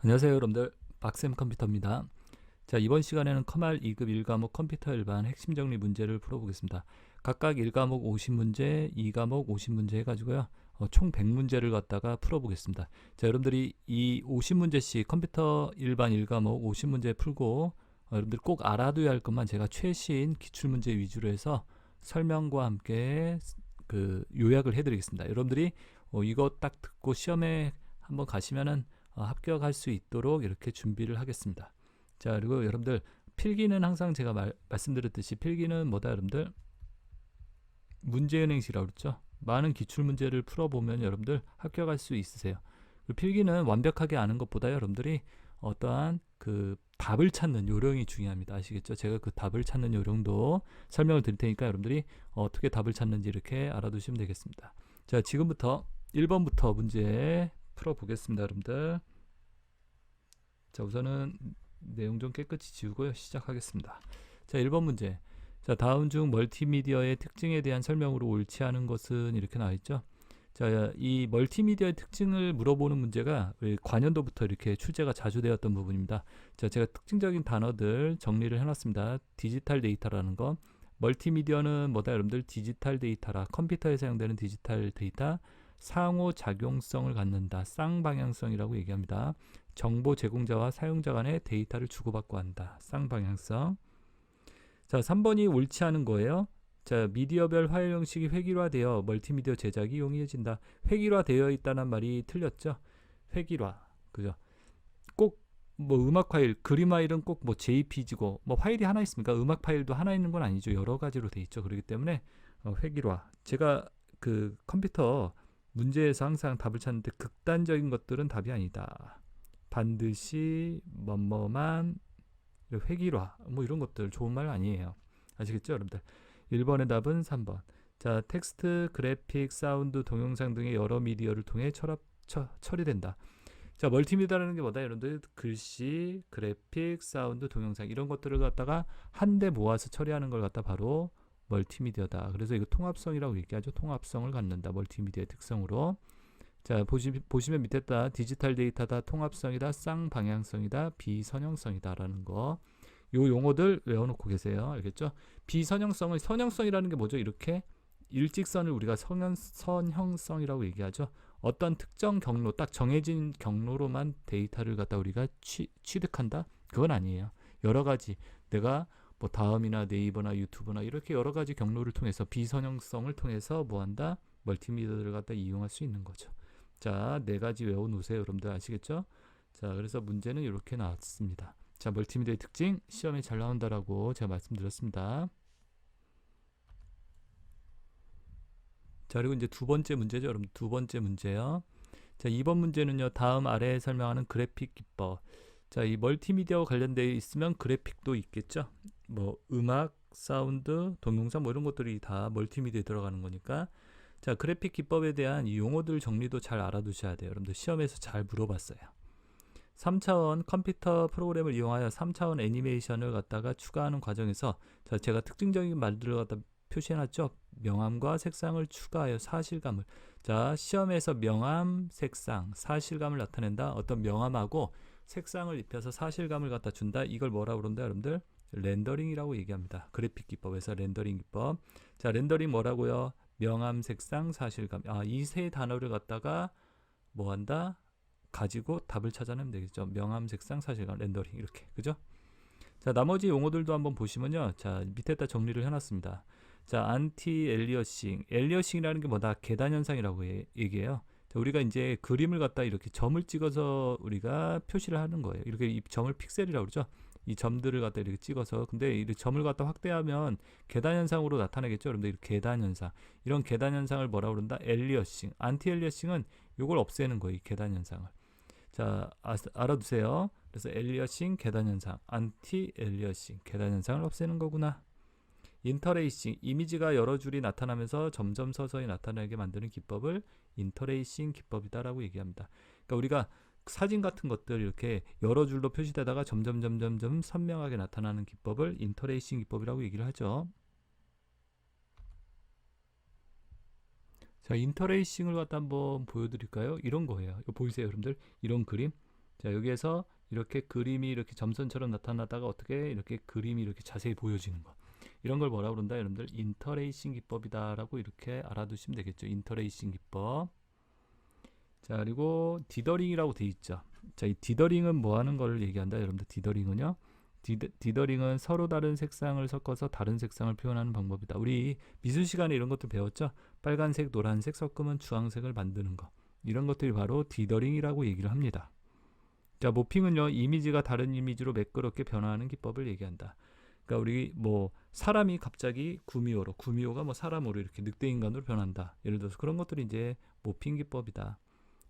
안녕하세요 여러분들, 박쌤 컴퓨터입니다. 자, 이번 시간에는 커말 2급 1과목 컴퓨터 일반 핵심 정리 문제를 풀어보겠습니다. 각각 1과목 50문제, 2과목 50문제 해가지고요, 총 100문제를 갖다가 풀어보겠습니다. 자, 여러분들이 이 50문제씩 컴퓨터 일반 1과목 50문제 풀고 여러분들 꼭 알아둬야 할 것만 제가 최신 기출문제 위주로 해서 설명과 함께 요약을 해드리겠습니다. 여러분들이 이거 딱 듣고 시험에 한번 가시면은 합격할 수 있도록 이렇게 준비를 하겠습니다. 자, 그리고 여러분들 필기는 항상 제가 말씀드렸듯이 필기는 뭐다 여러분들? 문제은 행식이라고 그랬죠. 많은 기출문제를 풀어보면 여러분들 합격할 수 있으세요. 필기는 완벽하게 아는 것보다 여러분들이 어떠한 답을 찾는 요령이 중요합니다. 아시겠죠? 제가 그 답을 찾는 요령도 설명을 드릴 테니까 여러분들이 어떻게 답을 찾는지 이렇게 알아두시면 되겠습니다. 자, 지금부터 1번부터 문제 풀어보겠습니다 여러분들. 자, 우선은 내용 좀 깨끗이 지우고요, 시작하겠습니다. 자, 1번 문제. 자, 다음 중 멀티미디어의 특징에 대한 설명으로 옳지 않은 것은 이렇게 나와있죠. 자, 이 멀티미디어의 특징을 물어보는 문제가 관연도부터 이렇게 출제가 자주 되었던 부분입니다. 자, 제가 특징적인 단어들 정리를 해놨습니다. 디지털 데이터라는 거, 멀티미디어는 뭐다 여러분들? 디지털 데이터라, 컴퓨터에 사용되는 디지털 데이터, 상호작용성을 갖는다, 쌍방향성이라고 얘기합니다. 정보 제공자와 사용자 간의 데이터를 주고받고 한다, 쌍방향성. 자, 3번이 옳지 않은 거예요. 자, 미디어별 파일 형식이 획일화되어 멀티미디어 제작이 용이해진다. 획일화되어 있다는 말이 틀렸죠. 획일화, 그죠? 꼭 뭐 음악 파일, 그림 파일은 꼭 뭐 JPG고 뭐 파일이 하나 있습니까? 음악 파일도 하나 있는 건 아니죠. 여러 가지로 돼 있죠. 그렇기 때문에 획일화. 제가 컴퓨터 문제에서 항상 답을 찾는데 극단적인 것들은 답이 아니다. 반드시 뭐뭐만 획일화 뭐 이런 것들 좋은 말 아니에요. 아시겠죠 여러분들? 1번의 답은 3번. 자, 텍스트, 그래픽, 사운드, 동영상 등의 여러 미디어를 통해 처리된다. 자, 멀티미디어라는 게 뭐다 여러분들? 글씨, 그래픽, 사운드, 동영상 이런 것들을 갖다가 한데 모아서 처리하는 걸 갖다 바로 멀티미디어다. 그래서 이거 통합성이라고 얘기하죠. 통합성을 갖는다. 멀티미디어의 특성으로. 자, 보시면 밑에다 디지털 데이터다, 통합성이다, 쌍방향성이다, 비선형성이다 라는 거, 요 용어들 외워놓고 계세요. 알겠죠? 비선형성은, 선형성이라는 게 뭐죠? 이렇게 일직선을 우리가 선형성이라고 얘기하죠. 어떤 특정 경로, 딱 정해진 경로로만 데이터를 갖다 우리가 취득한다? 그건 아니에요. 여러 가지 내가 뭐 다음이나 네이버나 유튜브나 이렇게 여러 가지 경로를 통해서 비선형성을 통해서 뭐한다? 멀티미디어를 갖다 이용할 수 있는 거죠. 자, 네 가지 외워놓으세요. 여러분들 아시겠죠? 자, 그래서 문제는 이렇게 나왔습니다. 자, 멀티미디어의 특징 시험에 잘 나온다라고 제가 말씀드렸습니다. 자, 그리고 이제 두 번째 문제죠. 여러분, 두 번째 문제요. 자, 2번 문제는요, 다음 아래에 설명하는 그래픽 기법. 자, 이 멀티미디어와 관련되어 있으면 그래픽도 있겠죠. 뭐 음악, 사운드, 동영상 뭐 이런 것들이 다 멀티미디어에 들어가는 거니까. 자, 그래픽 기법에 대한 이 용어들 정리도 잘 알아두셔야 돼요. 여러분들 시험에서 잘 물어봤어요. 3차원 컴퓨터 프로그램을 이용하여 3차원 애니메이션을 갖다가 추가하는 과정에서, 자, 제가 특징적인 말들을 갖다 표시해놨죠. 명암과 색상을 추가하여 사실감을. 자, 시험에서 명암, 색상, 사실감을 나타낸다. 어떤 명암하고 색상을 입혀서 사실감을 갖다 준다. 이걸 뭐라고 그런다 여러분들? 렌더링이라고 얘기합니다. 그래픽 기법에서 렌더링 기법. 자, 렌더링 뭐라고요? 명암, 색상, 사실감. 이 세 단어를 갖다가 뭐한다? 가지고 답을 찾아내면 되겠죠. 명암, 색상, 사실감, 렌더링 이렇게. 그죠? 자, 나머지 용어들도 한번 보시면요. 자, 밑에다 정리를 해놨습니다. 자, 안티 엘리어싱. 엘리어싱이라는 게 뭐다? 계단 현상이라고 얘기해요. 자, 우리가 이제 그림을 갖다 이렇게 점을 찍어서 우리가 표시를 하는 거예요. 이렇게 이 점을 픽셀이라고 그러죠. 이 점들을 갖다 이렇게 찍어서, 근데 이 점을 갖다 확대하면 계단 현상으로 나타나겠죠. 여러분들 이렇게 계단 현상. 이런 계단 현상을 뭐라고 그런다? 엘리어싱. 안티 엘리어싱은 이걸 없애는 거예요. 이 계단 현상을. 자, 알아두세요. 그래서 엘리어싱, 계단 현상, 안티 엘리어싱, 계단 현상을 없애는 거구나. 인터레이싱, 이미지가 여러 줄이 나타나면서 점점 서서히 나타나게 만드는 기법을 인터레이싱 기법이다라고 얘기합니다. 그러니까 우리가 사진 같은 것들 이렇게 여러 줄로 표시되다가 점점 선명하게 나타나는 기법을 인터레이싱 기법이라고 얘기를 하죠. 자, 인터레이싱을 갖다 한번 보여드릴까요? 이런 거예요. 이거 보이세요, 여러분들? 이런 그림. 자, 여기에서 이렇게 그림이 이렇게 점선처럼 나타나다가 어떻게 이렇게 그림이 이렇게 자세히 보여지는 거. 이런 걸 뭐라 그런다? 여러분들 인터레이싱 기법이다라고 이렇게 알아두시면 되겠죠. 인터레이싱 기법. 자, 그리고 디더링이라고 돼 있죠. 자, 이 디더링은 뭐 하는 걸 얘기한다? 여러분들 디더링은요. 디더링은 서로 다른 색상을 섞어서 다른 색상을 표현하는 방법이다. 우리 미술 시간에 이런 것들 배웠죠? 빨간색, 노란색 섞으면 주황색을 만드는 거. 이런 것들이 바로 디더링이라고 얘기를 합니다. 자, 모핑은요, 이미지가 다른 이미지로 매끄럽게 변화하는 기법을 얘기한다. 그러니까 우리 뭐 사람이 갑자기 구미호가 뭐 사람으로 이렇게 늑대 인간으로 변한다. 예를 들어서 그런 것들이 이제 모핑 기법이다.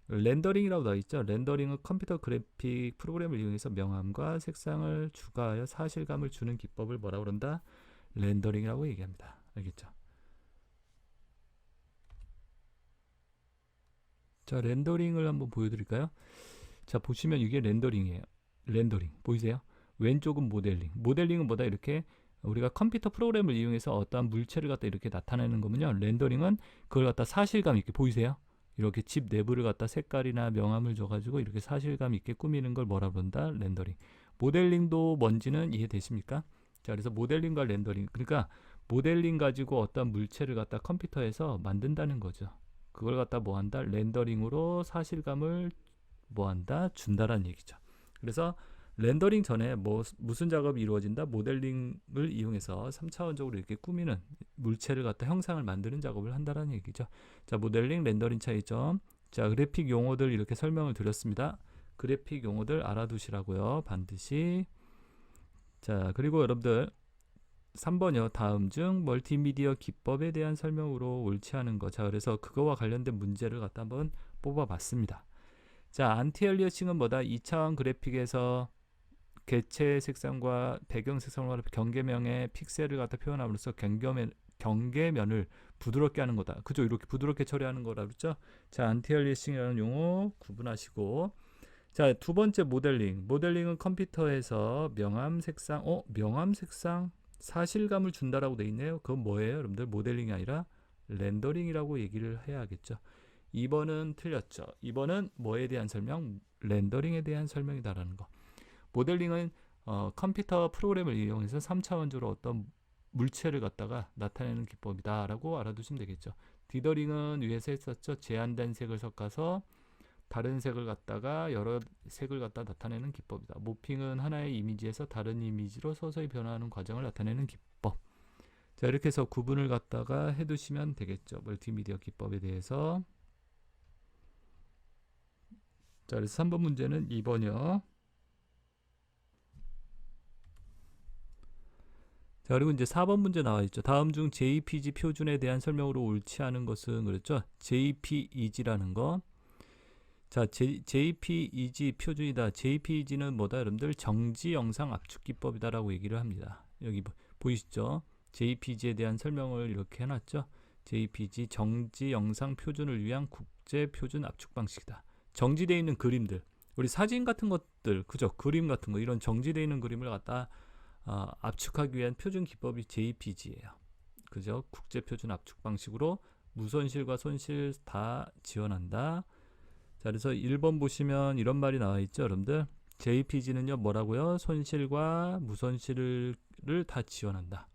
렌더링이라고 나와 있죠. 렌더링은 컴퓨터 그래픽 프로그램을 이용해서 명암과 색상을 추가하여 사실감을 주는 기법을 뭐라 그런다? 렌더링이라고 얘기합니다. 알겠죠? 자, 렌더링을 한번 보여드릴까요? 자, 보시면 이게 렌더링이에요. 렌더링 보이세요? 왼쪽은 모델링. 모델링은 뭐다? 이렇게 우리가 컴퓨터 프로그램을 이용해서 어떠한 물체를 갖다 이렇게 나타내는 거면요. 렌더링은 그걸 갖다 사실감 있게 보이세요? 이렇게 집 내부를 갖다 색깔이나 명암을 줘가지고 이렇게 사실감 있게 꾸미는 걸 뭐라 그런다? 렌더링. 모델링도 뭔지는 이해되십니까? 자, 그래서 모델링과 렌더링. 그러니까 모델링 가지고 어떤 물체를 갖다 컴퓨터에서 만든다는 거죠. 그걸 갖다 뭐 한다? 렌더링으로 사실감을 뭐 한다? 준다라는 얘기죠. 그래서 렌더링 전에 무슨 작업이 이루어진다? 모델링을 이용해서 3차원적으로 이렇게 꾸미는 물체를 갖다 형상을 만드는 작업을 한다라는 얘기죠. 자, 모델링, 렌더링 차이점. 자, 그래픽 용어들 이렇게 설명을 드렸습니다. 그래픽 용어들 알아두시라고요. 반드시. 자, 그리고 여러분들 3번이요. 다음 중 멀티미디어 기법에 대한 설명으로 옳지 않은 거. 자, 그래서 그거와 관련된 문제를 갖다 한번 뽑아봤습니다. 자, 안티엘리어싱은 뭐다? 2차원 그래픽에서 개체 색상과 배경 색상과 경계면의 픽셀을 갖다 표현함으로써 경계면을 부드럽게 하는 거다. 그죠? 이렇게 부드럽게 처리하는 거라 그랬죠? 자, 안티엘리싱이라는 용어 구분하시고. 자, 두 번째 모델링. 모델링은 컴퓨터에서 명암 색상, 사실감을 준다라고 돼 있네요. 그건 뭐예요? 여러분들 모델링이 아니라 렌더링이라고 얘기를 해야겠죠. 2번은 틀렸죠. 2번은 뭐에 대한 설명? 렌더링에 대한 설명이다라는 거. 모델링은 컴퓨터 프로그램을 이용해서 3차원적으로 어떤 물체를 갖다가 나타내는 기법이다 라고 알아두시면 되겠죠. 디더링은 위에서 했었죠. 제한된 색을 섞어서 다른 색을 갖다가 여러 색을 갖다 나타내는 기법이다. 모핑은 하나의 이미지에서 다른 이미지로 서서히 변화하는 과정을 나타내는 기법. 자, 이렇게 해서 구분을 갖다가 해두시면 되겠죠. 멀티미디어 기법에 대해서. 자, 그래서 3번 문제는 2번이요. 자, 그리고 이제 4번 문제 나와 있죠. 다음 중 JPG 표준에 대한 설명으로 옳지 않은 것은 그랬죠. JPEG라는 거. 자, JPEG 표준이다. JPEG는 뭐다? 여러분들 정지 영상 압축 기법이다라고 얘기를 합니다. 여기 보이시죠? JPEG에 대한 설명을 이렇게 해놨죠. JPEG 정지 영상 표준을 위한 국제 표준 압축 방식이다. 정지되어 있는 그림들, 우리 사진 같은 것들, 그죠? 그림 같은 거, 이런 정지되어 있는 그림을 갖다 압축하기 위한 표준 기법이 JPEG예요. 그죠? 국제 표준 압축 방식으로 무손실과 손실 다 지원한다. 자, 그래서 1번 보시면 이런 말이 나와 있죠, 여러분들. JPEG는요, 뭐라고요? 손실과 무손실을 다 지원한다.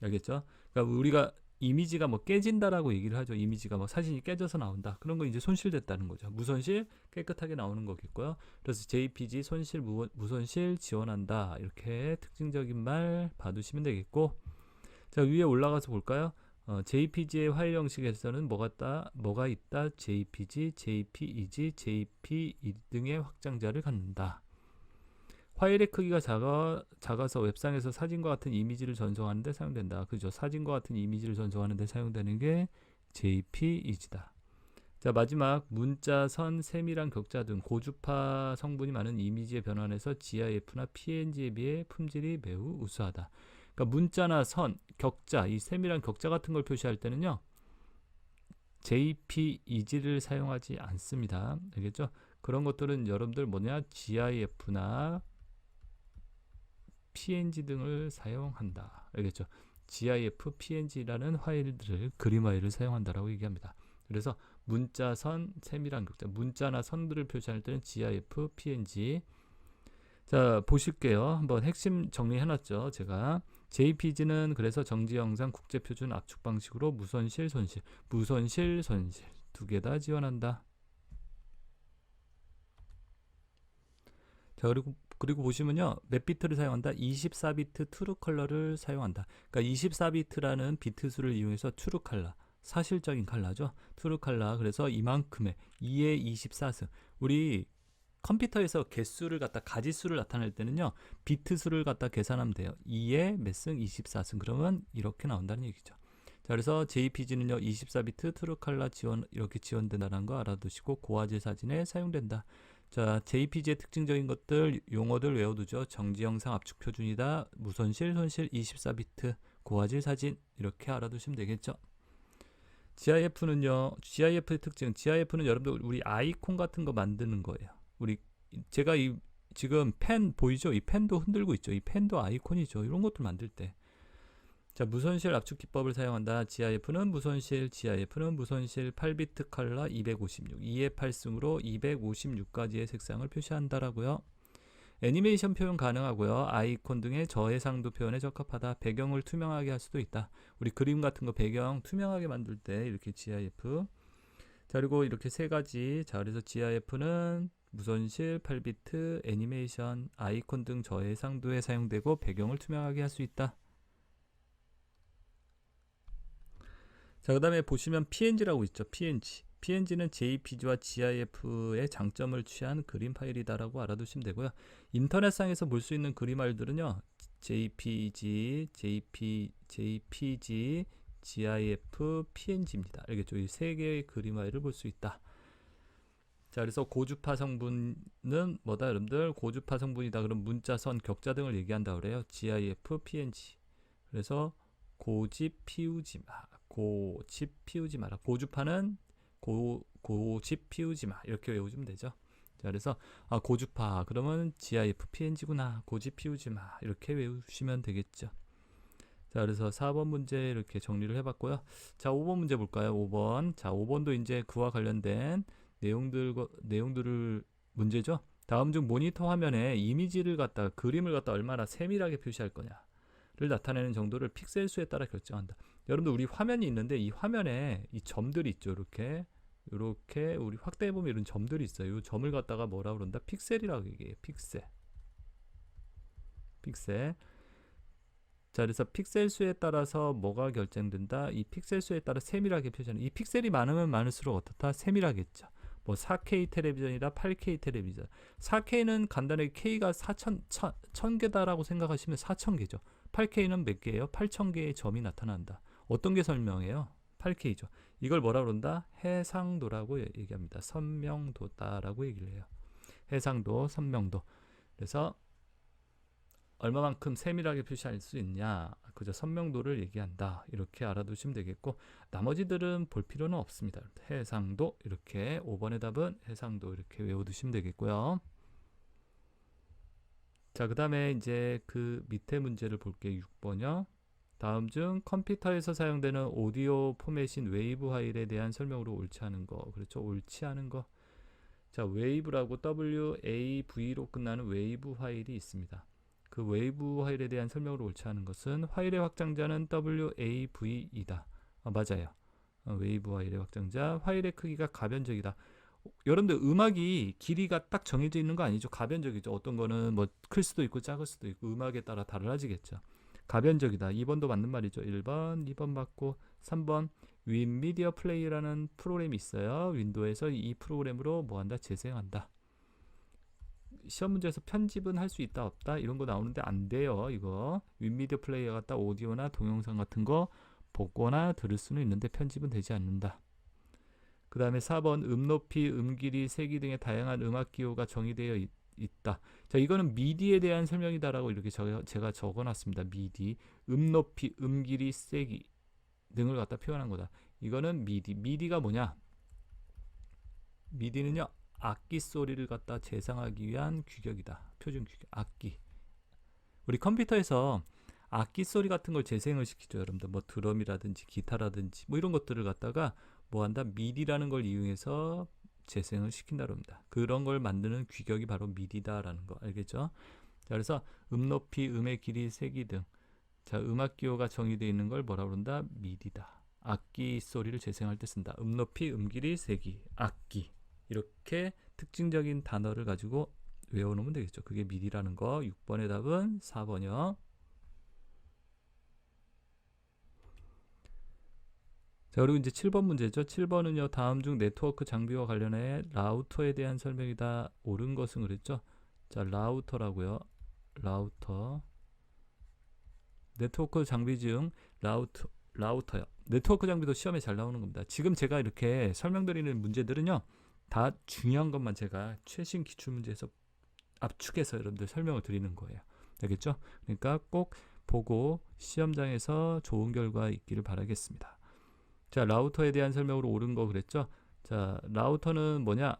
알겠죠? 그러니까 우리가 이미지가 뭐 깨진다라고 얘기를 하죠. 이미지가 뭐 사진이 깨져서 나온다. 그런 거 이제 손실됐다는 거죠. 무손실 깨끗하게 나오는 거겠고요. 그래서 JPG 손실 무손실 지원한다. 이렇게 특징적인 말 봐두시면 되겠고. 자, 위에 올라가서 볼까요? JPG의 파일 형식에서는 뭐가 있다? JPG, JPEG, JPE 등의 확장자를 갖는다. 파일의 크기가 작아서 웹상에서 사진과 같은 이미지를 전송하는 데 사용된다. 그죠? 사진과 같은 이미지를 전송하는 데 사용되는 게 JPEG다. 자, 마지막 문자, 선, 세밀한 격자 등 고주파 성분이 많은 이미지의 변환에서 GIF나 PNG에 비해 품질이 매우 우수하다. 그러니까 문자나 선, 격자, 이 세밀한 격자 같은 걸 표시할 때는요, JPEG를 사용하지 않습니다. 알겠죠? 그런 것들은 여러분들 GIF나 PNG 등을 사용한다. 알겠죠? GIF, PNG라는 파일들을, 그림 파일을 사용한다라고 얘기합니다. 그래서 문자선, 세밀한 격자, 문자나 선들을 표시할 때는 GIF, PNG. 자, 보실게요. 한번 핵심 정리해놨죠. 제가 JPG는 그래서 정지영상 국제표준 압축 방식으로 무손실, 손실, 무손실, 손실 두 개 다 지원한다. 자, 그리고 보시면요, 몇 비트를 사용한다? 24비트 트루 컬러를 사용한다. 그러니까 24비트라는 비트 수를 이용해서 트루 컬러, 사실적인 컬러죠. 트루 컬러. 그래서 이만큼의 2의 24승. 우리 컴퓨터에서 개수를 갖다 가지수를 나타낼 때는요, 비트 수를 갖다 계산하면 돼요. 2의 몇 승? 24승. 그러면 이렇게 나온다는 얘기죠. 자, 그래서 JPG는요, 24비트 트루 컬러 지원, 이렇게 지원된다는 거 알아두시고 고화질 사진에 사용된다. 자, JPG의 특징적인 것들, 용어들 외워두죠. 정지 영상 압축 표준이다. 무손실, 손실 24비트, 고화질 사진 이렇게 알아두시면 되겠죠. GIF는요, GIF의 특징, GIF는 여러분들 우리 아이콘 같은 거 만드는 거예요. 제가 지금 펜 보이죠? 이 펜도 흔들고 있죠. 이 펜도 아이콘이죠. 이런 것들 만들 때. 자, 무손실 압축 기법을 사용한다. GIF는 무손실 8비트 컬러 256, 2의 8승으로 256가지의 색상을 표시한다라고요. 애니메이션 표현 가능하고요. 아이콘 등의 저해상도 표현에 적합하다. 배경을 투명하게 할 수도 있다. 우리 그림 같은 거 배경 투명하게 만들 때 이렇게 GIF. 자, 그리고 이렇게 세 가지. 자, 그래서 GIF는 무손실, 8비트, 애니메이션, 아이콘 등 저해상도에 사용되고 배경을 투명하게 할 수 있다. 자, 그 다음에 보시면 PNG라고 있죠. PNG는 JPG와 GIF의 장점을 취한 그림 파일이다라고 알아두시면 되고요. 인터넷상에서 볼 수 있는 그림 파일들은요, JPG, GIF, PNG입니다. 알겠죠? 이 세 개의 그림 파일을 볼 수 있다. 자, 그래서 고주파 성분은 뭐다, 여러분들? 고주파 성분이다. 그럼 문자선, 격자 등을 얘기한다 그래요. GIF, PNG. 그래서 고집 피우지 마라. 고주파는 고집 피우지 마. 이렇게 외우시면 되죠. 자, 그래서 고주파 그러면 GIF, PNG구나. 고집 피우지 마. 이렇게 외우시면 되겠죠. 자, 그래서 4번 문제 이렇게 정리를 해봤고요. 자, 5번 문제 볼까요? 5번. 자, 5번도 이제 그와 관련된 내용들을 문제죠. 다음 중 모니터 화면에 이미지를 갖다 그림을 갖다 얼마나 세밀하게 표시할 거냐를 나타내는 정도를 픽셀 수에 따라 결정한다. 여러분들 우리 화면이 있는데 이 화면에 이 점들이 있죠. 이렇게 우리 확대해 보면 이런 점들이 있어요. 이 점을 갖다가 뭐라 그런다? 픽셀이라고 얘기해요. 픽셀. 자, 그래서 픽셀 수에 따라서 뭐가 결정된다? 이 픽셀 수에 따라 세밀하게 표시하는. 이 픽셀이 많으면 많을수록 어떻다? 세밀하겠죠. 뭐 4K 텔레비전이다, 8K 텔레비전. 4K는 간단하게 K가 1000개다라고 생각하시면 4000개죠. 8K는 몇 개예요? 8000개의 점이 나타난다. 어떤 게 설명해요? 8K죠. 이걸 뭐라 그런다? 해상도라고 얘기합니다. 선명도다라고 얘기를 해요. 해상도, 선명도. 그래서 얼마만큼 세밀하게 표시할 수 있냐, 그저 선명도를 얘기한다. 이렇게 알아두시면 되겠고, 나머지들은 볼 필요는 없습니다. 해상도, 이렇게 5번의 답은 해상도 이렇게 외워두시면 되겠고요. 자, 그 다음에 이제 그 밑에 문제를 볼게요. 6번이요. 다음 중 컴퓨터에서 사용되는 오디오 포맷인 웨이브 파일에 대한 설명으로 옳지 않은 거. 그렇죠? 옳지 않은 거. 자, 웨이브라고 WAV로 끝나는 웨이브 파일이 있습니다. 그 웨이브 파일에 대한 설명으로 옳지 않은 것은 파일의 확장자는 WAV이다. 맞아요. 웨이브 파일의 확장자. 파일의 크기가 가변적이다. 여러분들 음악이 길이가 딱 정해져 있는 거 아니죠? 가변적이죠. 어떤 거는 뭐 클 수도 있고 작을 수도 있고 음악에 따라 달라지겠죠. 가변적이다. 2번도 맞는 말이죠. 1번, 2번 맞고 3번 윈미디어 플레이라는 프로그램이 있어요. 윈도우에서 이 프로그램으로 뭐한다? 재생한다. 시험 문제에서 편집은 할 수 있다 없다 이런 거 나오는데 안 돼요. 이거 윈미디어 플레이어 갖다 오디오나 동영상 같은 거 보거나 들을 수는 있는데 편집은 되지 않는다. 그 다음에 4번 음높이, 음길이, 세기 등의 다양한 음악 기호가 정의되어 있다. 자, 이거는 미디에 대한 설명이다라고 이렇게 제가 적어놨습니다. 미디, 음높이, 음길이, 세기 등을 갖다 표현한 거다. 이거는 미디가 뭐냐? 미디는요, 악기 소리를 갖다 재생하기 위한 규격이다. 표준 규격, 악기. 우리 컴퓨터에서 악기 소리 같은 걸 재생을 시키죠. 여러분들 뭐 드럼이라든지 기타라든지 뭐 이런 것들을 갖다가 뭐 한다? 미디라는 걸 이용해서 재생을 시킨다고 합니다. 그런 걸 만드는 규격이 바로 미디다라는 거 알겠죠? 자, 그래서 높이, 음의 길이, 세기 등 자, 음악 기호가 정의되어 있는 걸 뭐라고 그런다? 미디다. 악기 소리를 재생할 때 쓴다. 높이, 길이, 세기, 악기 이렇게 특징적인 단어를 가지고 외워놓으면 되겠죠. 그게 미디라는 거. 6번의 답은 4번이요. 자, 그리고 이제 7번 문제죠. 7번은요. 다음 중 네트워크 장비와 관련해 라우터에 대한 설명이다. 옳은 것은 그랬죠. 자, 라우터라고요. 라우터. 네트워크 장비 중 라우터요. 네트워크 장비도 시험에 잘 나오는 겁니다. 지금 제가 이렇게 설명드리는 문제들은요. 다 중요한 것만 제가 최신 기출문제에서 압축해서 여러분들 설명을 드리는 거예요. 알겠죠? 그러니까 꼭 보고 시험장에서 좋은 결과 있기를 바라겠습니다. 자, 라우터에 대한 설명으로 옳은 거 그랬죠? 자, 라우터는 뭐냐?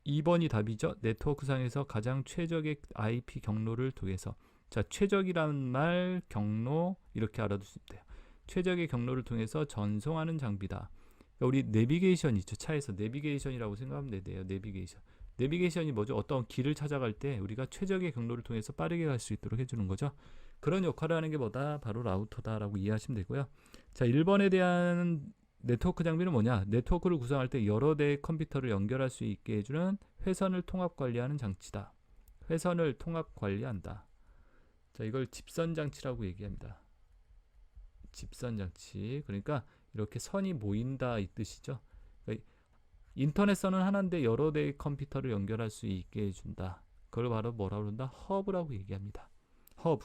2번이 답이죠. 네트워크상에서 가장 최적의 IP 경로를 통해서 자, 최적이라는 말, 경로 이렇게 알아두시면 돼요. 최적의 경로를 통해서 전송하는 장비다. 그러니까 우리 내비게이션 있죠. 차에서 내비게이션이라고 생각하면 돼요. 내비게이션. 내비게이션이 뭐죠? 어떤 길을 찾아갈 때 우리가 최적의 경로를 통해서 빠르게 갈 수 있도록 해주는 거죠. 그런 역할을 하는 게 뭐다? 바로 라우터다라고 이해하시면 되고요. 자, 1번에 대한 네트워크 장비는 뭐냐? 네트워크를 구성할 때 여러 대의 컴퓨터를 연결할 수 있게 해주는 회선을 통합 관리하는 장치다. 회선을 통합 관리한다. 자, 이걸 집선 장치라고 얘기합니다. 집선 장치. 그러니까 이렇게 선이 모인다 이 뜻이죠. 그러니까 인터넷선은 하나인데 여러 대의 컴퓨터를 연결할 수 있게 해준다. 그걸 바로 뭐라고 그런다? 허브라고 얘기합니다. 허브.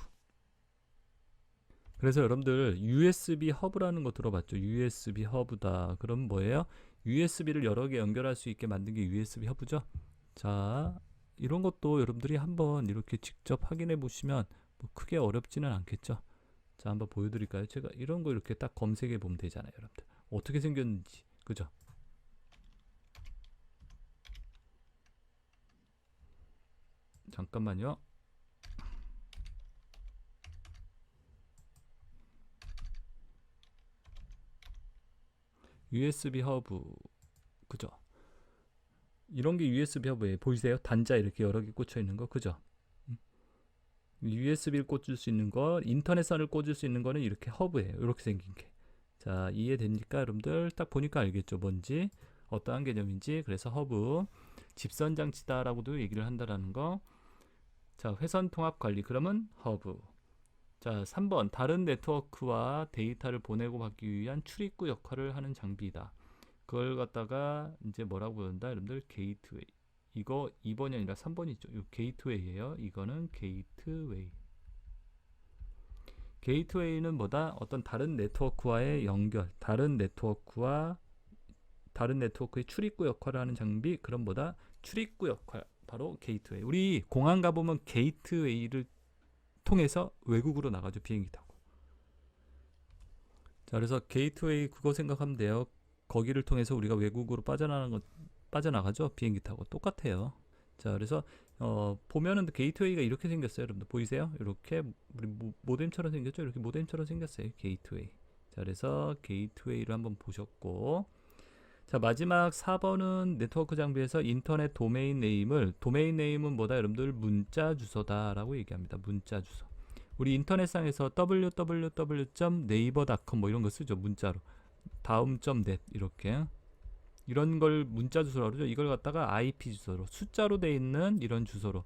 그래서 여러분들 USB 허브라는 거 들어봤죠? USB 허브다. 그럼 뭐예요? USB를 여러 개 연결할 수 있게 만든 게 USB 허브죠? 자, 이런 것도 여러분들이 한번 이렇게 직접 확인해 보시면 뭐 크게 어렵지는 않겠죠? 자, 한번 보여드릴까요? 제가 이런 거 이렇게 딱 검색해 보면 되잖아요, 여러분들. 어떻게 생겼는지, 그죠? 잠깐만요. USB 허브, 그죠? 이런 게 USB 허브예요. 보이세요? 단자 이렇게 여러 개 꽂혀 있는 거, 그죠? USB를 꽂을 수 있는 거, 인터넷선을 꽂을 수 있는 거는 이렇게 허브예요. 이렇게 생긴 게. 자, 이해됩니까, 여러분들? 딱 보니까 알겠죠? 뭔지, 어떠한 개념인지. 그래서 허브, 집선 장치다라고도 얘기를 한다라는 거. 자, 회선 통합 관리. 그러면 허브. 자, 3번 다른 네트워크와 데이터를 보내고 받기 위한 출입구 역할을 하는 장비이다. 그걸 갖다가 이제 뭐라고 부른다, 여러분들? 게이트웨이. 이거 2번이 아니라 3번이죠. 이 게이트웨이예요. 이거는 게이트웨이. 게이트웨이는 뭐다? 어떤 다른 네트워크와의 연결, 다른 네트워크의 출입구 역할을 하는 장비. 그럼 뭐다? 출입구 역할. 바로 게이트웨이. 우리 공항 가보면 게이트웨이를 통해서 외국으로 나가죠. 비행기 타고. 자, 그래서 게이트웨이 그거 생각하면 돼요. 거기를 통해서 우리가 외국으로 빠져나가죠. 비행기 타고. 똑같아요. 자, 그래서 보면은 게이트웨이가 이렇게 생겼어요. 여러분들 보이세요? 이렇게 우리 모뎀처럼 생겼죠? 이렇게 모뎀처럼 생겼어요. 게이트웨이. 자, 그래서 게이트웨이를 한번 보셨고, 자, 마지막 4번은 네트워크 장비에서 인터넷 도메인 네임은 뭐다? 여러분들 문자 주소다라고 얘기합니다. 문자 주소. 우리 인터넷상에서 www.naver.com 뭐 이런 거 쓰죠. 문자로. 다음.net 이렇게. 이런 걸 문자 주소라고 그러죠. 이걸 갖다가 IP 주소로 숫자로 돼 있는 이런 주소로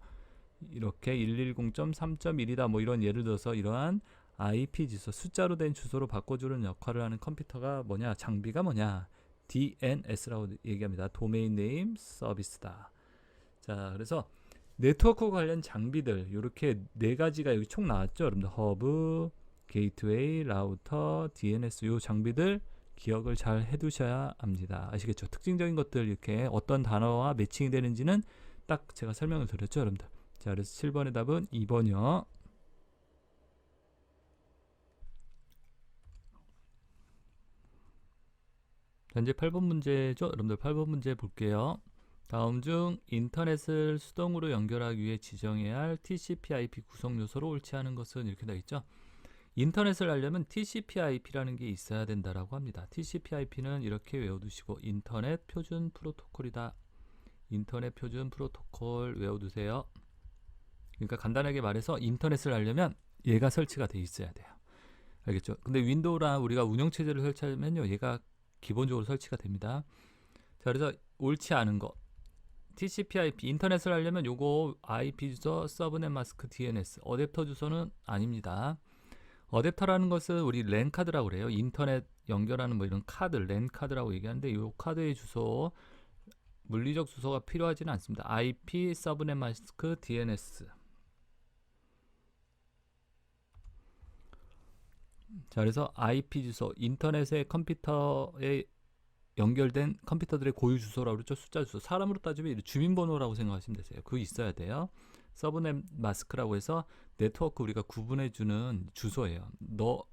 이렇게 110.3.1이다 뭐 이런 예를 들어서 이러한 IP 주소 숫자로 된 주소로 바꿔주는 역할을 하는 컴퓨터가 뭐냐? 장비가 뭐냐? DNS라고 얘기합니다. 도메인 네임 서비스다. 자, 그래서 네트워크 관련 장비들 이렇게 네 가지가 여기 총 나왔죠. 여러분들 허브, 게이트웨이, 라우터, DNS 요 장비들 기억을 잘 해두셔야 합니다. 아시겠죠? 특징적인 것들 이렇게 어떤 단어와 매칭이 되는지는 딱 제가 설명을 드렸죠, 여러분들. 자, 그래서 7번의 답은 2번이요. 자, 이제 8번 문제죠. 여러분들 8번 문제 볼게요. 다음 중 인터넷을 수동으로 연결하기 위해 지정해야 할 TCP/IP 구성 요소로 옳지 않은 것은 이렇게 되어 있죠. 인터넷을 하려면 TCP/IP라는 게 있어야 된다라고 합니다. TCP/IP는 이렇게 외워두시고 인터넷 표준 프로토콜이다. 인터넷 표준 프로토콜 외워두세요. 그러니까 간단하게 말해서 인터넷을 하려면 얘가 설치가 돼 있어야 돼요. 알겠죠? 근데 윈도우랑 우리가 운영체제를 설치하면요, 얘가 기본적으로 설치가 됩니다. 자, 그래서 옳지 않은 거, TCP/IP 인터넷을 하려면 요거 IP 주소, 서브넷 마스크, DNS, 어댑터 주소는 아닙니다. 어댑터라는 것은 우리 랜 카드라고 그래요. 인터넷 연결하는 뭐 이런 카드, 랜 카드라고 얘기하는데 요 카드의 주소, 물리적 주소가 필요하지는 않습니다. IP, 서브넷 마스크, DNS. 자, 그래서 IP 주소, 인터넷의 컴퓨터에 연결된 컴퓨터들의 고유 주소라고 그러죠. 숫자 주소. 사람으로 따지면 주민번호라고 생각하시면 되세요. 그거 있어야 돼요. 서브넷 마스크라고 해서 네트워크 우리가 구분해주는 주소예요. 너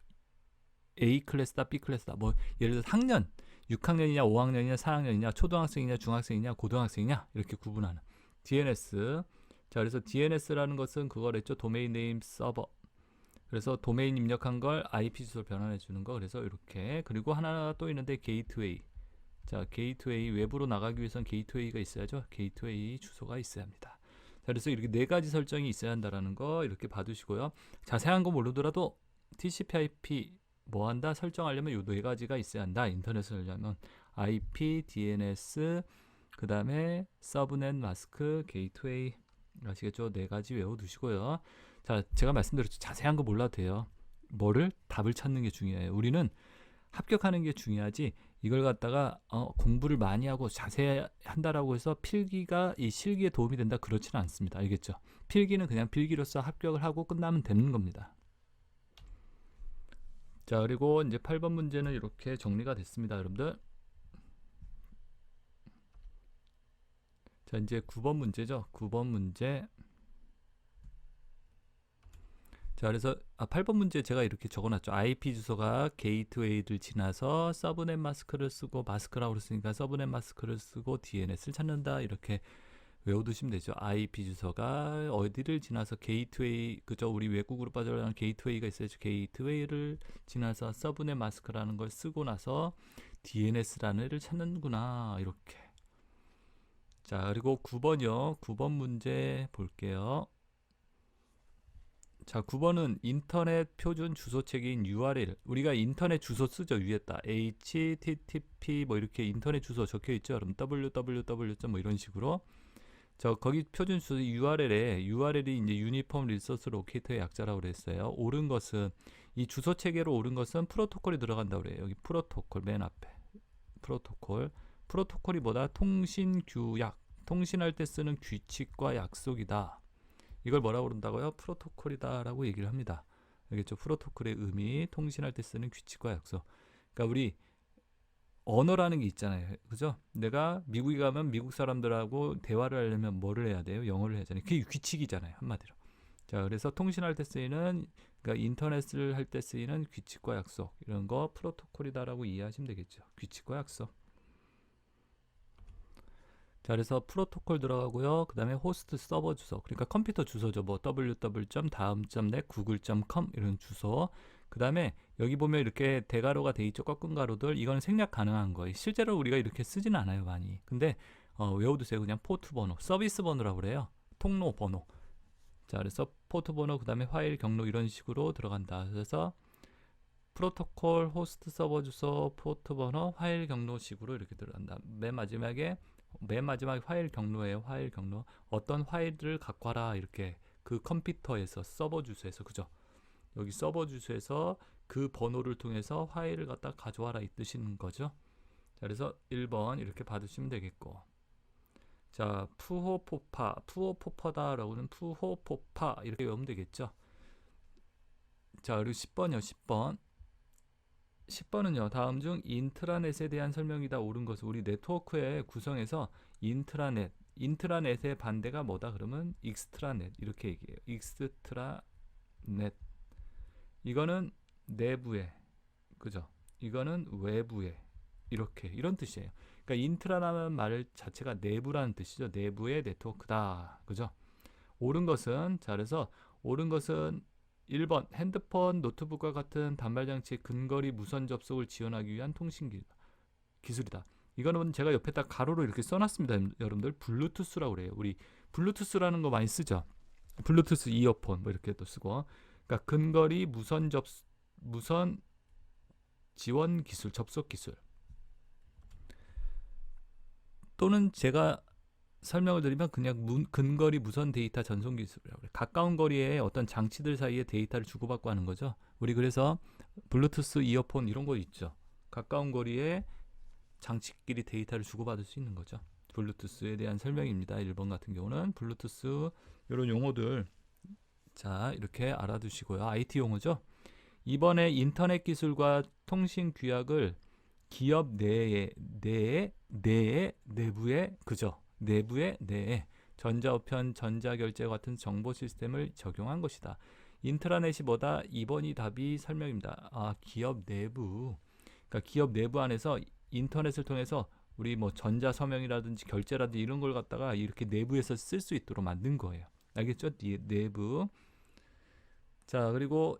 A 클래스다, B 클래스다. 뭐 예를 들어서 학년, 6학년이냐, 5학년이냐, 4학년이냐, 초등학생이냐, 중학생이냐, 고등학생이냐 이렇게 구분하는 DNS. 자, 그래서 DNS라는 것은 그거랬죠. 도메인 네임 서버. 그래서 도메인 입력한 걸 IP 주소로 변환해 주는 거. 그래서 이렇게. 그리고 하나 또 있는데 게이트웨이. 자, 게이트웨이, 외부로 나가기 위해서는 게이트웨이가 있어야죠. 게이트웨이 주소가 있어야 합니다. 자, 그래서 이렇게 네 가지 설정이 있어야 한다라는 거 이렇게 봐두시고요. 자세한 거 모르더라도 TCP/IP 뭐 한다 설정하려면 요 네 가지가 있어야 한다. 인터넷을 하려면 IP, DNS, 그 다음에 서브넷 마스크, 게이트웨이. 아시겠죠? 네 가지 외워두시고요. 자, 제가 말씀드렸죠. 자세한 거 몰라도 돼요. 뭐를? 답을 찾는 게 중요해요. 우리는 합격하는 게 중요하지 이걸 갖다가 공부를 많이 하고 자세히 한다라고 해서 필기가 이 실기에 도움이 된다 그렇지는 않습니다. 알겠죠? 필기는 그냥 필기로서 합격을 하고 끝나면 되는 겁니다. 자, 그리고 이제 8번 문제는 이렇게 정리가 됐습니다, 여러분들. 자, 이제 9번 문제죠. 9번 문제. 자, 그래서 8번 문제 제가 이렇게 적어놨죠. IP 주소가 게이트웨이를 지나서 서브넷 마스크를 쓰고 마스크라고 그랬으니까 서브넷 마스크를 쓰고 DNS를 찾는다 이렇게 외워두시면 되죠. IP 주소가 어디를 지나서 게이트웨이, 그죠? 우리 외국으로 빠져나가는 게이트웨이가 있어야죠. 게이트웨이를 지나서 서브넷 마스크라는 걸 쓰고 나서 DNS라는 애를 찾는구나 이렇게. 자, 그리고 9번이요. 9번 문제 볼게요. 자, 9번은 인터넷 표준 주소체계인 URL. 우리가 인터넷 주소 쓰죠. 위에다 HTTP 뭐 이렇게 인터넷 주소 적혀 있죠. 여러분 www. 뭐 이런 식으로. 거기 표준 주소 URL이 이제 유니폼 리소스 로케이터의 약자라고 그랬어요. 옳은 것은 이 주소 체계로 옳은 것은 프로토콜이 들어간다고 그래요. 여기 프로토콜 맨 앞에. 프로토콜이 뭐다? 통신 규약. 통신할 때 쓰는 규칙과 약속이다. 이걸 뭐라고 그런다고요? 프로토콜이다 라고 얘기를 합니다. 알겠죠? 프로토콜의 의미, 통신할 때 쓰는 규칙과 약속. 그러니까 우리 언어라는 게 있잖아요. 그죠? 내가 미국에 가면 미국 사람들하고 대화를 하려면 뭐를 해야 돼요? 영어를 해야 하잖아요. 그게 규칙이잖아요. 한마디로. 자, 그래서 통신할 때 쓰이는, 그러니까 인터넷을 할 때 쓰이는 규칙과 약속. 이런 거 프로토콜이다라고 이해하시면 되겠죠. 규칙과 약속. 자, 그래서 프로토콜 들어가고요. 그 다음에 호스트 서버 주소. 그러니까 컴퓨터 주소죠. 뭐 www.daum.net, google.com 이런 주소. 그 다음에 여기 보면 이렇게 대괄호가 돼 있죠. 꺾은 가로들. 이건 생략 가능한 거예요. 실제로 우리가 이렇게 쓰진 않아요, 많이. 근데 외워두세요. 그냥 포트 번호, 서비스 번호라고 그래요. 통로 번호. 자, 그래서 포트 번호, 그 다음에 파일 경로 이런 식으로 들어간다. 그래서 프로토콜, 호스트 서버 주소, 포트 번호, 파일 경로식으로 이렇게 들어간다. 맨 마지막에 파일 경로예요. 파일 경로. 어떤 파일을 갖고 와라 이렇게 그 컴퓨터에서 서버 주소에서, 그죠? 여기 서버 주소에서 그 번호를 통해서 파일을 갖다 가져와라 이 뜻인 거죠. 자, 그래서 1번 이렇게 받으시면 되겠고. 자, 푸호포파다라고는 푸호포파 이렇게 외우면 되겠죠. 자, 그리고 10번이요. 10번은요. 다음 중 인트라넷에 대한 설명이다. 옳은 것은 우리 네트워크의 구성에서 인트라넷의 반대가 뭐다? 그러면 익스트라넷 이렇게 얘기해요. 익스트라넷. 이거는 내부에, 그죠? 이거는 외부에 이렇게 이런 뜻이에요. 그러니까 인트라라는 말 자체가 내부라는 뜻이죠. 내부의 네트워크다. 그죠? 옳은 것은, 자, 그래서 옳은 것은 1번 핸드폰, 노트북과 같은 단말장치의 근거리 무선 접속을 지원하기 위한 통신 기술이다. 이거는 제가 옆에다 가로로 이렇게 써놨습니다. 여러분들 블루투스라고 그래요. 우리 블루투스라는 거 많이 쓰죠. 블루투스 이어폰 뭐 이렇게 또 쓰고. 그러니까 근거리 무선 지원 기술, 접속 기술. 또는 제가 설명을 드리면 그냥 근거리 무선 데이터 전송 기술이라고 해요. 가까운 거리에 어떤 장치들 사이에 데이터를 주고받고 하는 거죠. 우리 그래서 블루투스 이어폰 이런 거 있죠. 가까운 거리에 장치끼리 데이터를 주고받을 수 있는 거죠. 블루투스에 대한 설명입니다. 1번 같은 경우는 블루투스 이런 용어들 자 이렇게 알아두시고요. IT 용어죠. 이번에 인터넷 기술과 통신 규약을 기업 내부의 내에 전자우편, 전자결제 같은 정보 시스템을 적용한 것이다. 인트라넷이 뭐다? 2번이 답이 설명입니다. 기업 내부. 그러니까 기업 내부 안에서 인터넷을 통해서 우리 뭐 전자서명이라든지 결제라든지 이런 걸 갖다가 이렇게 내부에서 쓸 수 있도록 만든 거예요. 알겠죠? 내부. 자, 그리고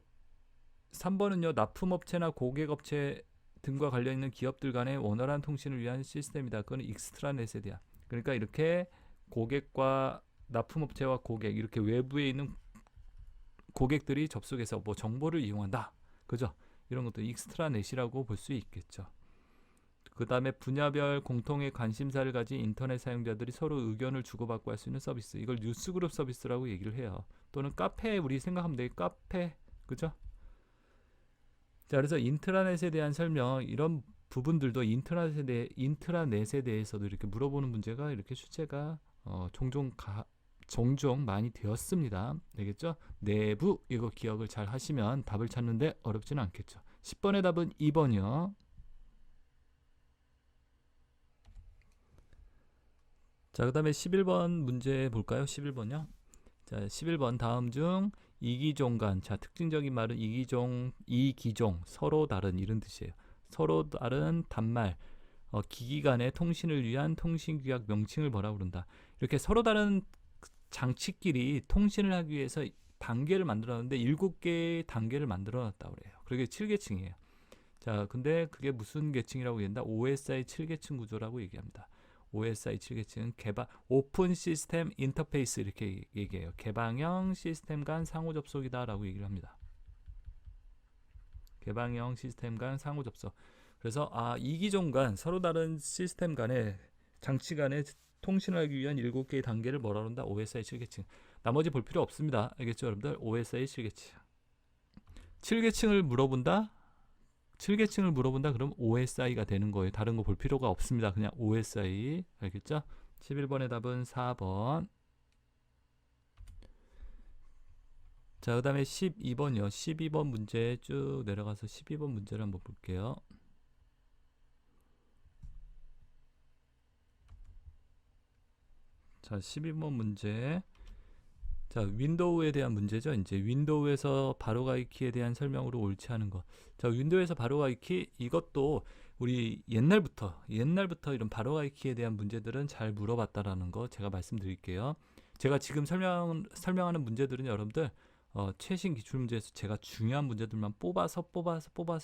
3번은요. 납품업체나 고객업체 등과 관련 있는 기업들 간의 원활한 통신을 위한 시스템이다. 그건 익스트라넷에 대한. 그러니까 이렇게 고객과 납품업체와 고객 이렇게 외부에 있는 고객들이 접속해서 뭐 정보를 이용한다. 그죠? 이런 것도 익스트라넷이라고 볼 수 있겠죠. 그 다음에 분야별 공통의 관심사를 가진 인터넷 사용자들이 서로 의견을 주고받고 할 수 있는 서비스. 이걸 뉴스그룹 서비스라고 얘기를 해요. 또는 카페 우리 생각하면 돼요. 카페. 그죠? 자, 그래서 인트라넷에 대한 설명 이런 부분들도 인트라넷에 대해서도 이렇게 물어보는 문제가 이렇게 출제가 종종 많이 되었습니다. 되겠죠? 내부 이거 기억을 잘 하시면 답을 찾는데 어렵지는 않겠죠. 10번의 답은 2번이요. 자, 그 다음에 11번 문제 볼까요? 11번요. 자, 11번 다음 중 이기종 간. 자, 특징적인 말은 이기종, 서로 다른 이런 뜻이에요. 서로 다른 단말, 기기 간의 통신을 위한 통신규약 명칭을 뭐라고 그런다. 이렇게 서로 다른 장치끼리 통신을 하기 위해서 단계를 만들었는데 7개의 단계를 만들어놨다고 그래요. 그게 7계층이에요. 자, 근데 그게 무슨 계층이라고 얘기한다? OSI 7계층 구조라고 얘기합니다. OSI 7계층은 오픈 시스템 인터페이스 이렇게 얘기해요. 개방형 시스템 간 상호 접속이다 라고 얘기를 합니다. 개방형 시스템 간 상호 접속. 그래서 이기종 간 서로 다른 시스템 간의 장치 간의 통신을 하기 위한 7개의 단계를 뭐라 그런다? OSI 7계층. 나머지 볼 필요 없습니다. 알겠죠, 여러분들? OSI 7계층. 7계층을 물어본다? 7계층을 물어본다 그럼 OSI가 되는 거예요. 다른 거 볼 필요가 없습니다. 그냥 OSI. 알겠죠? 11번의 답은 4번. 자, 그 다음에 12번이요. 12번 문제 쭉 내려가서 12번 문제를 한번 볼게요. 자, 12번 문제. 자, 윈도우에 대한 문제죠. 이제 윈도우에서 바로가기 키에 대한 설명으로 옳지 않은 것. 자, 윈도우에서 바로가기 키 이것도 우리 옛날부터 이런 바로가기 키에 대한 문제들은 잘 물어봤다라는 거 제가 말씀드릴게요. 제가 지금 설명하는 문제들은 여러분들 최신 기출 문제에서 제가 중요한 문제들만 뽑아서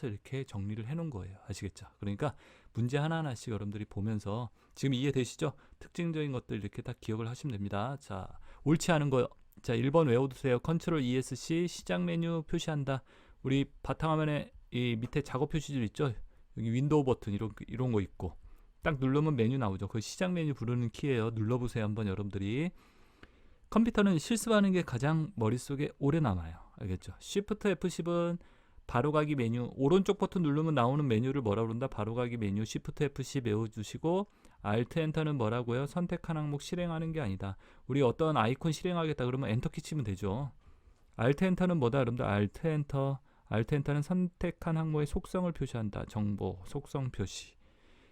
이렇게 정리를 해놓은 거예요. 아시겠죠? 그러니까 문제 하나하나씩 여러분들이 보면서 지금 이해되시죠? 특징적인 것들 이렇게 다 기억을 하시면 됩니다. 자, 옳지 않은 거. 자, 1번 외워두세요. 컨트롤 ESC 시작 메뉴 표시한다. 우리 바탕화면에 이 밑에 작업 표시줄 있죠? 여기 윈도우 버튼 이런 거 있고 딱 누르면 메뉴 나오죠. 그 시작 메뉴 부르는 키예요. 눌러보세요 한번 여러분들이. 컴퓨터는 실습하는 게 가장 머릿속에 오래 남아요. 알겠죠? Shift F10은 바로가기 메뉴 오른쪽 버튼 누르면 나오는 메뉴를 뭐라고 그런다? 바로가기 메뉴 Shift F10 외워주시고 Alt Enter는 뭐라고요? 선택한 항목 실행하는 게 아니다. 우리 어떤 아이콘 실행하겠다 그러면 엔터키 치면 되죠. Alt Enter는 뭐다? 여러분들 Alt Enter는 선택한 항목의 속성을 표시한다. 정보, 속성 표시.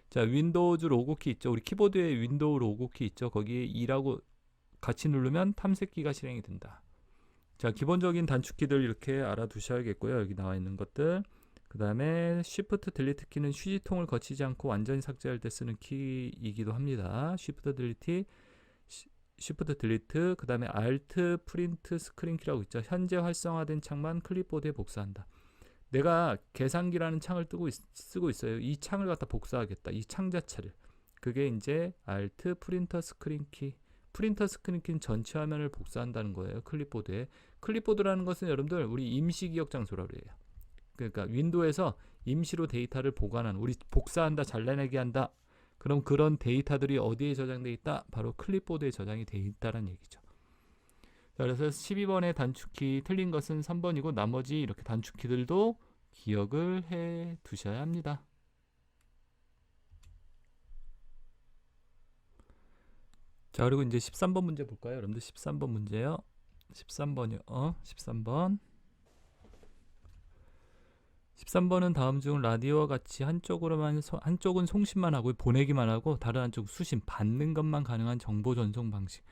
자, 윈도우즈 로고키 있죠. 우리 키보드에 윈도우 로고키 있죠. 거기에 2라고 같이 누르면 탐색기가 실행이 된다. 자, 기본적인 단축키들 이렇게 알아두셔야겠고요. 여기 나와 있는 것들. 그 다음에 Shift Delete 키는 휴지통을 거치지 않고 완전히 삭제할 때 쓰는 키이기도 합니다. Shift Delete Shift 딜리트, 그 다음에 Alt 프린트 스크린 키라고 있죠. 현재 활성화된 창만 클립보드에 복사한다. 내가 계산기라는 창을 쓰고 있어요. 이 창을 갖다 복사하겠다. 이 창 자체를. 그게 이제 Alt 프린터 스크린 키. 프린터 스크린 키는 전체 화면을 복사한다는 거예요. 클립보드에. 클립보드라는 것은 여러분들 우리 임시 기억 장소라고 해요. 그러니까 윈도우에서 임시로 데이터를 보관하는, 우리 복사한다, 잘라내기 한다. 그럼 그런 데이터들이 어디에 저장돼 있다? 바로 클립보드에 저장이 돼 있다는 얘기죠. 자, 그래서 12번의 단축키 틀린 것은 3번이고 나머지 이렇게 단축키들도 기억을 해 두셔야 합니다. 자, 그리고 이제 13번 문제 볼까요? 여러분들 13번 문제요. 13번이요. 13번. 13번은 다음 중 라디오와 같이 한쪽은 송신만 하고 보내기만 하고 다른 한쪽 수신, 받는 것만 가능한 정보 전송 방식.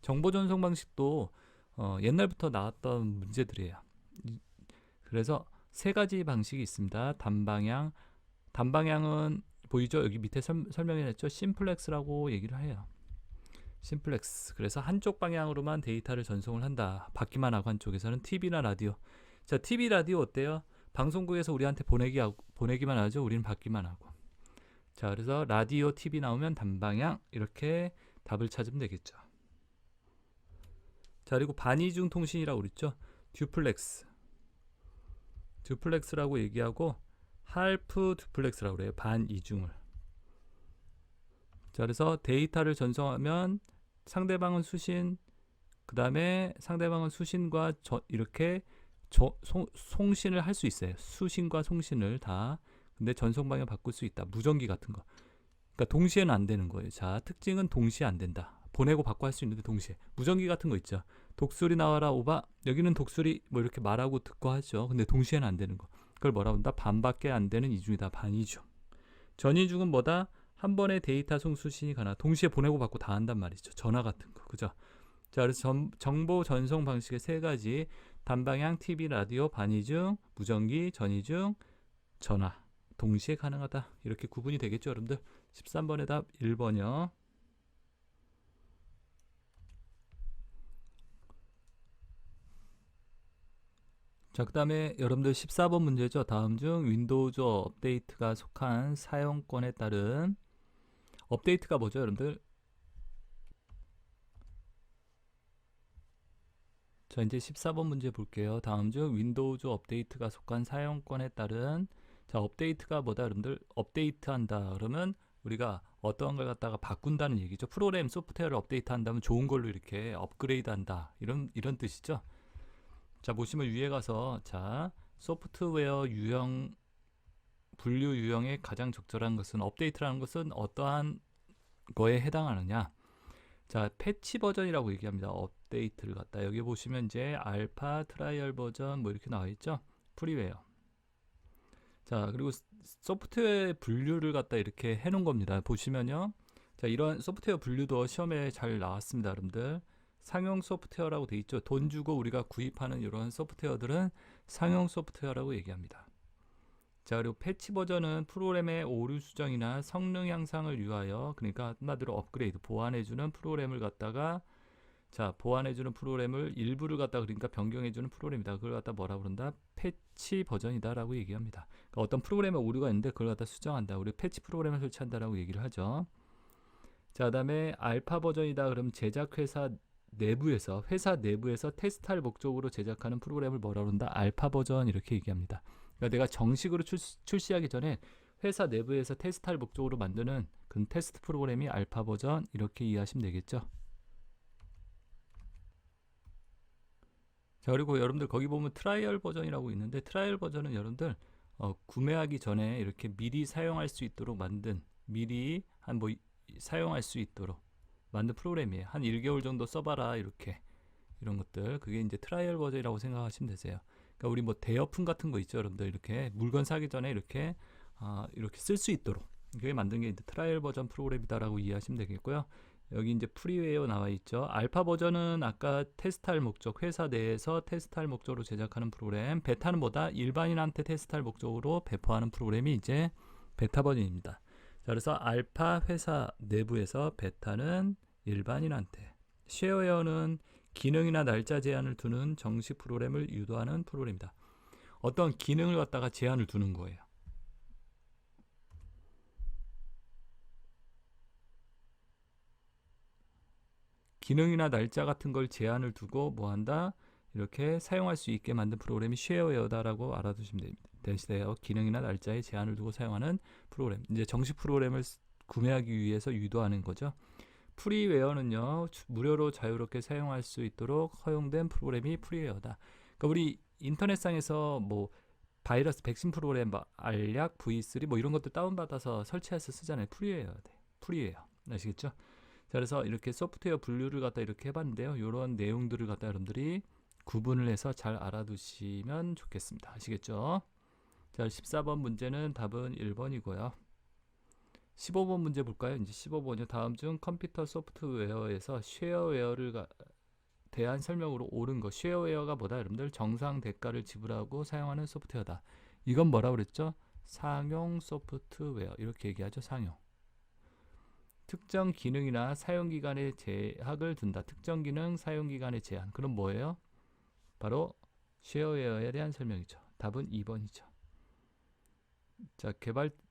정보 전송 방식도 옛날부터 나왔던 문제들이에요. 그래서 세 가지 방식이 있습니다. 단방향은 보이죠? 여기 밑에 설명해놨죠? 심플렉스라고 얘기를 해요. 심플렉스. 그래서 한쪽 방향으로만 데이터를 전송을 한다. 받기만 하고 한쪽에서는 TV나 라디오. 자, TV, 라디오 어때요? 방송국에서 우리한테 보내기만 하죠. 우리는 받기만 하고. 자, 그래서 라디오, TV 나오면 단방향, 이렇게 답을 찾으면 되겠죠. 자, 그리고 반이중 통신이라고 그랬죠. 듀플렉스라고 얘기하고 할프 듀플렉스라고 그래요. 반이중을. 자, 그래서 데이터를 전송하면 상대방은 수신, 그 다음에 상대방은 수신과 이렇게 송신을 할 수 있어요. 수신과 송신을 다. 근데 전송 방향 바꿀 수 있다. 무전기 같은 거. 그러니까 동시에는 안 되는 거예요. 자, 특징은 동시에 안 된다. 보내고 받고 할 수 있는데 동시에. 무전기 같은 거 있죠. 독수리 나와라 오바. 여기는 독수리 뭐 이렇게 말하고 듣고 하죠. 근데 동시에는 안 되는 거. 그걸 뭐라고 한다? 반밖에 안 되는 이중이다. 반이중. 전이중은 뭐다? 한 번에 데이터 송수신이 가나. 동시에 보내고 받고 다 한단 말이죠. 전화 같은 거. 그죠? 자, 그래서 정보 전송 방식의 세 가지. 단방향, TV, 라디오, 반이중, 무전기, 전이중, 전화. 동시에 가능하다. 이렇게 구분이 되겠죠, 여러분들? 13번의 답 1번이요. 자, 그 다음에 여러분들 14번 문제죠. 다음 중 윈도우즈 업데이트가 속한 사용권에 따른 업데이트가 뭐죠, 여러분들? 자, 이제 14번 문제 볼게요. 다음 중 윈도우즈 업데이트가 속한 사용권에 따른, 자, 업데이트가 뭐다, 여러분들? 업데이트한다. 그러면 우리가 어떠한 걸 갖다가 바꾼다는 얘기죠. 프로그램, 소프트웨어를 업데이트한다면 좋은 걸로 이렇게 업그레이드한다. 이런 뜻이죠. 자, 보시면 위에 가서, 자, 소프트웨어 유형, 분류 유형에 가장 적절한 것은, 업데이트라는 것은 어떠한 거에 해당하느냐. 자, 패치 버전이라고 얘기합니다. 업데이트를 갖다. 여기 보시면 이제 알파, 트라이얼 버전 뭐 이렇게 나와 있죠. 프리웨어. 자, 그리고 소프트웨어 분류를 갖다 이렇게 해 놓은 겁니다. 보시면요. 자, 이런 소프트웨어 분류도 시험에 잘 나왔습니다, 여러분들. 상용 소프트웨어라고 돼 있죠. 돈 주고 우리가 구입하는 이런 소프트웨어들은 상용 소프트웨어라고 얘기합니다. 자, 그리고 패치 버전은 프로그램의 오류 수정이나 성능 향상을 위하여, 그러니까 한마디로 업그레이드, 보완해주는 프로그램을 갖다가, 자, 보완해주는 프로그램을 일부를 갖다가 그러니까 변경해주는 프로그램이다. 그걸 갖다 뭐라 그런다? 패치 버전이다 라고 얘기합니다. 그러니까 어떤 프로그램에 오류가 있는데 그걸 갖다 수정한다. 우리 패치 프로그램을 설치한다라고 얘기를 하죠. 자, 그 다음에 알파 버전이다. 그럼 회사 내부에서 테스트할 목적으로 제작하는 프로그램을 뭐라 그런다? 알파 버전 이렇게 얘기합니다. 그러니까 내가 정식으로 출시하기 전에 회사 내부에서 테스트할 목적으로 만드는 그 테스트 프로그램이 알파 버전 이렇게 이해하시면 되겠죠. 자, 그리고 여러분들 거기 보면 트라이얼 버전이라고 있는데 트라이얼 버전은 여러분들 구매하기 전에 이렇게 미리 사용할 수 있도록 만든, 미리 사용할 수 있도록 만든 프로그램이에요. 한 1개월 정도 써봐라 이렇게, 이런 것들. 그게 이제 트라이얼 버전이라고 생각하시면 되세요. 그러니까 우리 뭐 대여품 같은 거 있죠, 여러분들. 이렇게 물건 사기 전에 이렇게 쓸 수 있도록 그게 만든 게 이제 트라이얼 버전 프로그램이다라고 이해하시면 되겠고요. 여기 이제 프리웨어 나와 있죠. 알파 버전은 아까 테스트할 목적, 회사 내에서 테스트할 목적으로 제작하는 프로그램. 베타는 뭐다? 일반인한테 테스트할 목적으로 배포하는 프로그램이 이제 베타 버전입니다. 자, 그래서 알파 회사 내부에서, 베타는 일반인한테 쉐어웨어는 기능이나 날짜 제한을 두는 정식 프로그램을 유도하는 프로그램이다. 어떤 기능을 갖다가 제한을 두는 거예요. 기능이나 날짜 같은 걸 제한을 두고 뭐 한다? 이렇게 사용할 수 있게 만든 프로그램이 쉐어웨어다라고 알아두시면 되세요. 기능이나 날짜에 제한을 두고 사용하는 프로그램. 이제 정식 프로그램을 구매하기 위해서 유도하는 거죠. 프리웨어는요, 무료로 자유롭게 사용할 수 있도록 허용된 프로그램이 프리웨어다. 그러니까 우리 인터넷상에서 뭐 바이러스 백신 프로그램, 알약, V3 뭐 이런 것도 다운받아서 설치해서 쓰잖아요. 프리웨어 돼. 프리웨어. 아시겠죠? 자, 그래서 이렇게 소프트웨어 분류를 갖다 이렇게 해봤는데요. 이런 내용들을 갖다 여러분들이 구분을 해서 잘 알아두시면 좋겠습니다. 아시겠죠? 자, 14번 문제는 답은 1번이고요. 15번 문제 볼까요? 이제 15번이요. 다음 중 컴퓨터 소프트웨어에서 쉐어웨어를 대한 설명으로 옳은 거. 쉐어웨어가 뭐다? 여러분들 정상 대가를 지불하고 사용하는 소프트웨어다. 이건 뭐라고 그랬죠? 상용 소프트웨어. 이렇게 얘기하죠. 상용. 특정 기능이나 사용기간에 제약을 둔다. 특정 기능, 사용기간의 제한. 그럼 뭐예요? 바로 쉐어웨어에 대한 설명이죠. 답은 2번이죠. 자,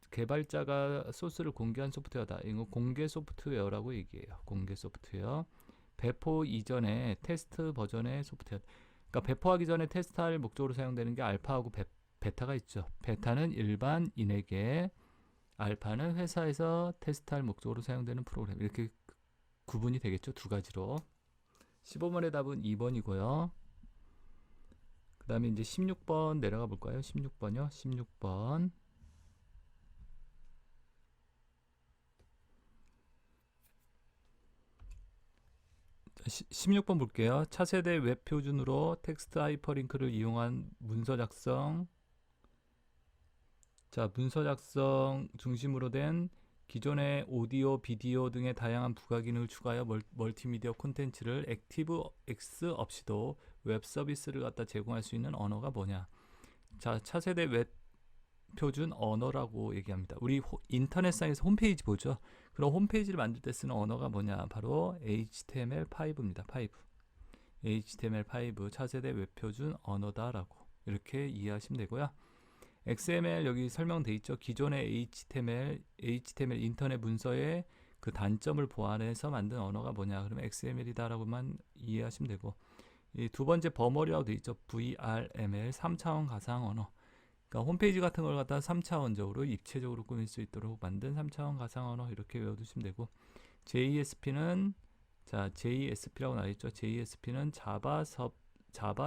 개발자가 소스를 공개한 소프트웨어다. 이거 공개 소프트웨어라고 얘기해요. 공개 소프트웨어. 배포 이전에 테스트 버전의 소프트웨어. 그러니까 배포하기 전에 테스트할 목적으로 사용되는 게 알파하고 베타가 있죠. 베타는 일반인에게, 알파는 회사에서 테스트할 목적으로 사용되는 프로그램. 이렇게 구분이 되겠죠. 두 가지로. 15번의 답은 2번이고요. 그 다음에 이제 16번 내려가 볼까요? 16번요. 16번. 16번 볼게요. 차세대 웹 표준으로 텍스트 하이퍼링크를 이용한 문서 작성. 자, 문서 작성 중심으로 된 기존의 오디오, 비디오 등의 다양한 부가 기능을 추가하여 멀티미디어 콘텐츠를 액티브X 없이도 웹 서비스를 갖다 제공할 수 있는 언어가 뭐냐? 자, 차세대 웹 표준 언어라고 얘기합니다. 우리 인터넷상에서 홈페이지 보죠. 그럼 홈페이지를 만들 때 쓰는 언어가 뭐냐? 바로 HTML5입니다. 5. HTML5 차세대 웹 표준 언어다라고 이렇게 이해하시면 되고요. XML 여기 설명돼 있죠. 기존의 HTML 인터넷 문서의 그 단점을 보완해서 만든 언어가 뭐냐? 그러면 XML이다라고만 이해하시면 되고, 이 두 번째 버머리라고 돼 있죠. VRML 3차원 가상 언어. 그러니까 홈페이지 같은 걸 갖다 3차원적으로 입체적으로 꾸밀 수 있도록 만든 3차원 가상 언어 이렇게 외워두시면 되고, JSP는 자 JSP라고 나와 있죠. JSP는 자바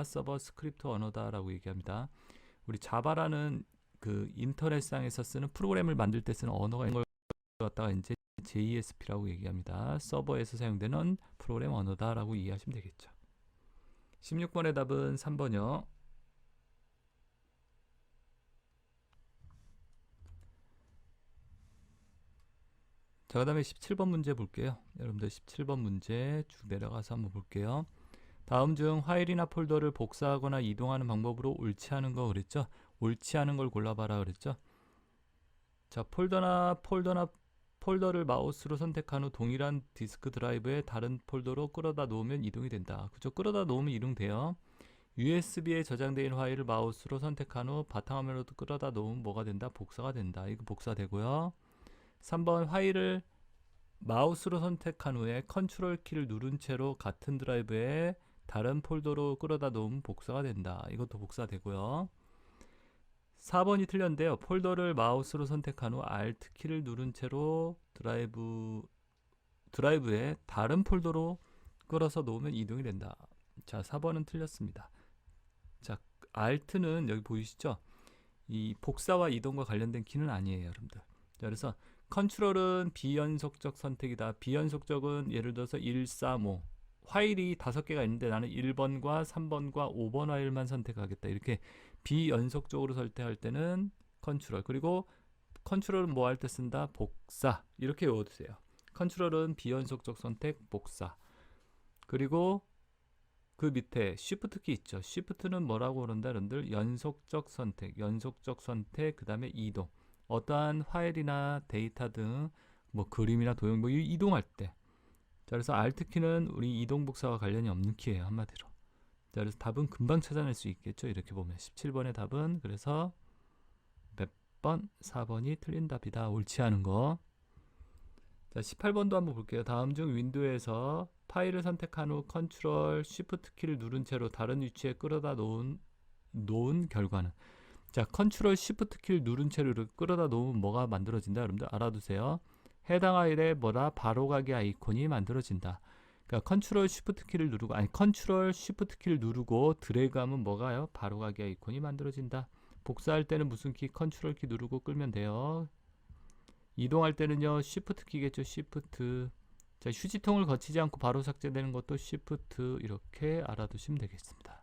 서버 스크립트 언어다라고 얘기합니다. 우리 자바라는 그 인터넷상에서 쓰는 프로그램을 만들 때 쓰는 언어가 있는 걸 갖다가 이제 JSP라고 얘기합니다. 서버에서 사용되는 프로그램 언어다라고 이해하시면 되겠죠. 16번의 답은 3번이요. 자, 그 다음에 17번 문제 볼게요. 여러분들 17번 문제 쭉 내려가서 한번 볼게요. 다음 중 파일이나 폴더를 복사하거나 이동하는 방법으로 옳지 않은 거 그랬죠? 옳지 않은 걸 골라봐라 그랬죠? 자, 폴더를 마우스로 선택한 후 동일한 디스크 드라이브에 다른 폴더로 끌어다 놓으면 이동이 된다. 그죠? 끌어다 놓으면 이동돼요. USB에 저장된 파일을 마우스로 선택한 후 바탕화면으로 끌어다 놓으면 뭐가 된다? 복사가 된다. 이거 복사되고요. 3번 파일을 마우스로 선택한 후에 컨트롤 키를 누른 채로 같은 드라이브에 다른 폴더로 끌어다 놓으면 복사가 된다. 이것도 복사되고요. 4번이 틀렸는데요. 폴더를 마우스로 선택한 후 Alt 키를 누른 채로 드라이브에 다른 폴더로 끌어서 놓으면 이동이 된다. 자, 4번은 틀렸습니다. 자, Alt는 여기 보이시죠? 이 복사와 이동과 관련된 키는 아니에요, 여러분들. 자, 그래서 컨트롤은 비연속적 선택이다. 비연속적은 예를 들어서 1, 3, 5 파일이 5개가 있는데 나는 1번과 3번과 5번 파일만 선택하겠다. 이렇게 비연속적으로 선택할 때는 컨트롤. 그리고 컨트롤은 뭐 할 때 쓴다? 복사. 이렇게 외워두세요. 컨트롤은 비연속적 선택, 복사. 그리고 그 밑에 Shift 키 있죠. Shift는 뭐라고 그런다? 여러분들 연속적 선택, 그 다음에 이동. 어떠한 파일이나 데이터 등 뭐 그림이나 도형 뭐 이동할 때, 그래서 Alt키는 우리 이동복사와 관련이 없는 키예요, 한마디로. 자, 그래서 답은 금방 찾아낼 수 있겠죠. 이렇게 보면 17번의 답은 그래서 몇 번? 4번이 틀린 답이다. 옳지 않은 거. 자, 18번도 한번 볼게요. 다음 중 윈도우에서 파일을 선택한 후 컨트롤 쉬프트 키를 누른 채로 다른 위치에 끌어다 놓은 결과는, 자, 컨트롤 쉬프트 키를 누른 채로 이렇게 끌어다 놓으면 뭐가 만들어진다? 여러분들 알아두세요. 해당 파일에 뭐다? 바로가기 아이콘이 만들어진다. 그러니까 컨트롤 쉬프트 키를 누르고, 아니 컨트롤 쉬프트 키를 누르고 드래그하면 뭐가요? 바로가기 아이콘이 만들어진다. 복사할 때는 무슨 키? 컨트롤 키 누르고 끌면 돼요. 이동할 때는요, 쉬프트 키겠죠. 쉬프트. 자, 휴지통을 거치지 않고 바로 삭제되는 것도 쉬프트. 이렇게 알아두시면 되겠습니다.